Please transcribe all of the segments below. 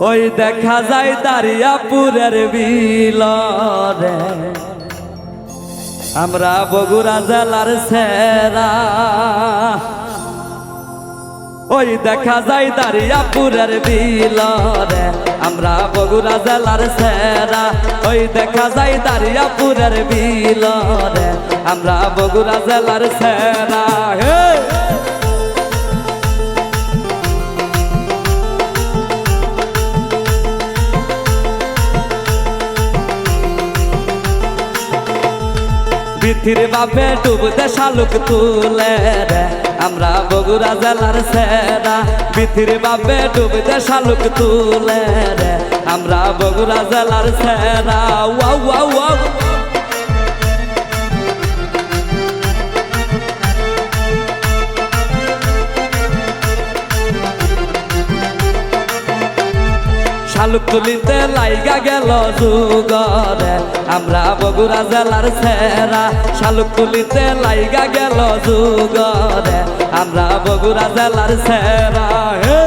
ওই দেখা যায় দারিয়াপুরের বিলরে আমরা বগুড়া জেলার সেরা। ওই দেখা যায় দারিয়াপুরের বিলরে আমরা বগুড়া জেলার সেরা। ওই দেখা যায় দারিয়াপুরের বিলরে আমরা বগুড়া জেলার সেরা। হে পৃথির বাপে ডুব দে শালুক তুলে রে আমরা বগুড়া জেলার সেরা। পৃথির বাপে ডুব দে শালুক তুলে রে আমরা বগুড়া জেলার সেরা। ওয়াও ওয়াও ওয়াও শালুক তুলিতে লাইগা গেল যুগরে আমরা বগুড়া জেলার সেরা। শালুক তুলিতে লাইগা গেল যুগরে আমরা বগুড়া জেলার সেরা। হে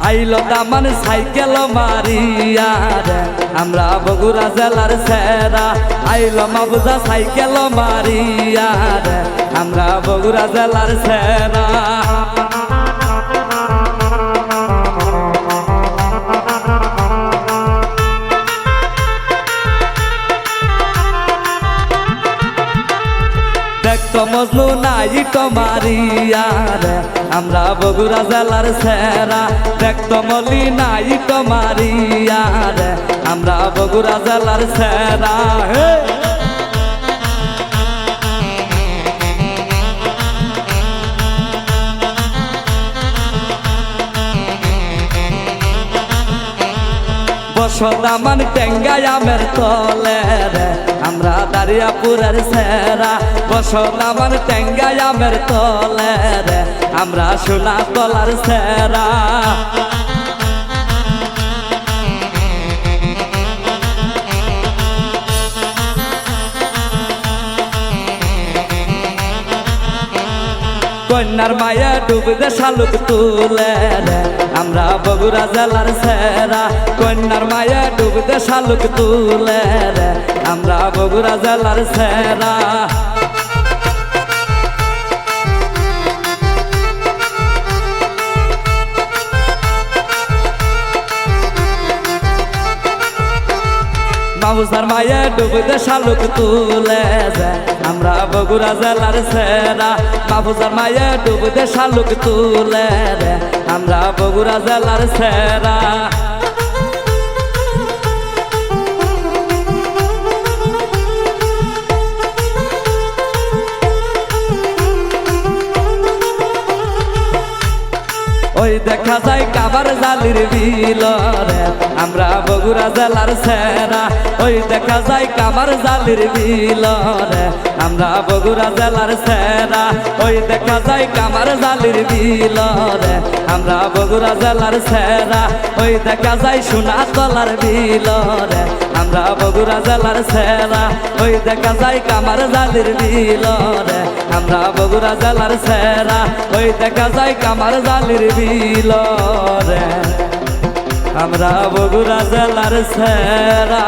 আইলো দামান সাইকেল মারিয়া রে আমরা বগুড়া জেলার সেরা। আইলো মাবুজা সাইকেল মারিয়া রে আমরা বগুড়া জেলার সেরা। দেখতো মজনু নাইটো মারিয়া রে আমরা বগুড়া জেলার সেরা। দেখতো মলি নাইটো মারিয়া রে আমরা বগুড়া জেলার সেরা। হে বসদামান টেঙ্গাই আমের তলে রে আমরা দারিয়াপুরের সেরা। বসদামান টেঙ্গাই আমের তলে রে আমরা সোনা তলার সেরা। কন্যার মায়া ডুব দে শালুক তুলে রে আমরা বগুড়া জেলার সেরা। কন্যার মায়া ডুব দে শালুক তুলে রে আমরা বগুড়া জেলার সেরা। মাবুজার মায়া ডুব দে শালুক তুলে রে আমরা বগুড়া জেলার সেরা। মাবুজার মায়া ডুব দে শালুক তুলে রে আমরা বগুড়া জেলার সেরা। ওই দেখা যায় কাবার জালির বিলরে আমরা বগুড়া জেলার সেরা। ওই দেখা যায় কাবার জালির বিলরে আমরা বগুড়া জেলার সেরা। ওই দেখা যায় কামার জালির বিলরে আমরা বগুড়া জেলার সেরা। ওই দেখা যায় সোনা তলার বিলরে আমরা বগুড়া জেলার সেরা। ওই দেখা যায় কামার জালির বিলরে আমরা বগুড়া জেলার সেরা। ওই দেখা যায় কামার জালির বিলরে আমরা বগুড়া জেলার সেরা।